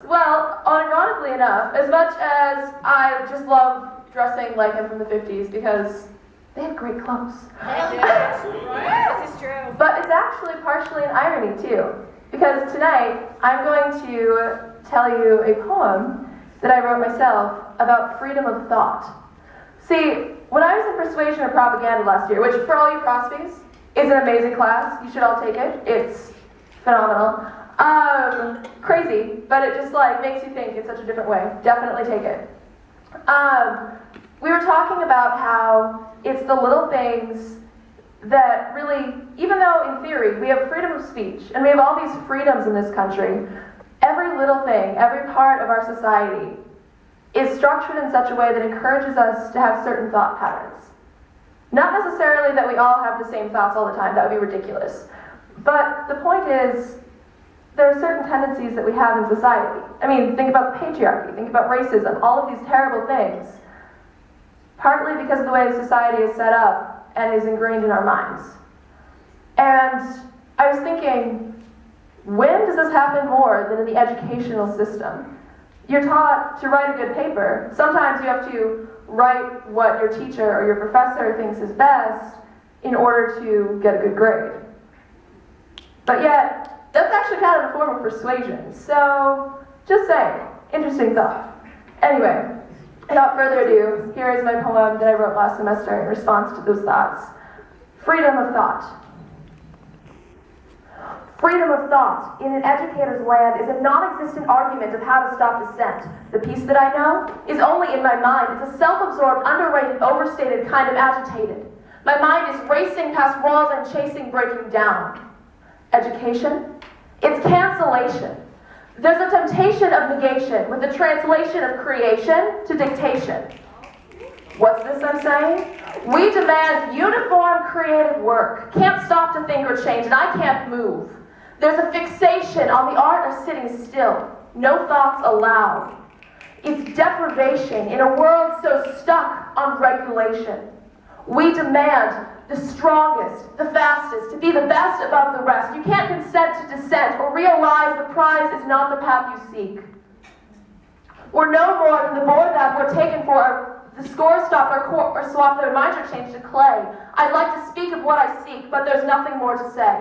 Well, ironically enough, as much as I just love dressing like I'm from the 50s because they had great clothes. This is true. But it's actually partially an irony too, because tonight I'm going to tell you a poem that I wrote myself about freedom of thought. See, when I was in Persuasion and Propaganda last year, which for all you prospies is an amazing class, you should all take it. It's phenomenal. Crazy, but it just like makes you think in such a different way. Definitely take it. We were talking about how it's the little things that really, even though in theory we have freedom of speech and we have all these freedoms in this country, every little thing, every part of our society is structured in such a way that encourages us to have certain thought patterns. Not necessarily that we all have the same thoughts all the time, that would be ridiculous. But the point is, there are certain tendencies that we have in society. I mean, think about patriarchy, think about racism, all of these terrible things. Partly because of the way society is set up and is ingrained in our minds. And I was thinking, when does this happen more than in the educational system? You're taught to write a good paper. Sometimes you have to write what your teacher or your professor thinks is best in order to get a good grade. But yet, that's actually kind of a form of persuasion. So, just saying, interesting thought. Anyway, without further ado, here is my poem that I wrote last semester in response to those thoughts. Freedom of thought. Freedom of thought in an educator's land is a non-existent argument of how to stop dissent. The peace that I know is only in my mind. It's a self-absorbed, underrated, overstated kind of agitated. My mind is racing past walls I'm chasing, breaking down. Education? It's cancellation. There's a temptation of negation with the translation of creation to dictation. What's this I'm saying? We demand uniform creative work. Can't stop to think or change, and I can't move. There's a fixation on the art of sitting still. No thoughts allowed. It's deprivation in a world so stuck on regulation. We demand the strongest, the fastest, to be the best above the rest. You can't consent to dissent or realize the prize is not the path you seek. We're no more than the board that we're taken for. The score stopped or swapped, their minds are changed to clay. I'd like to speak of what I seek, but there's nothing more to say.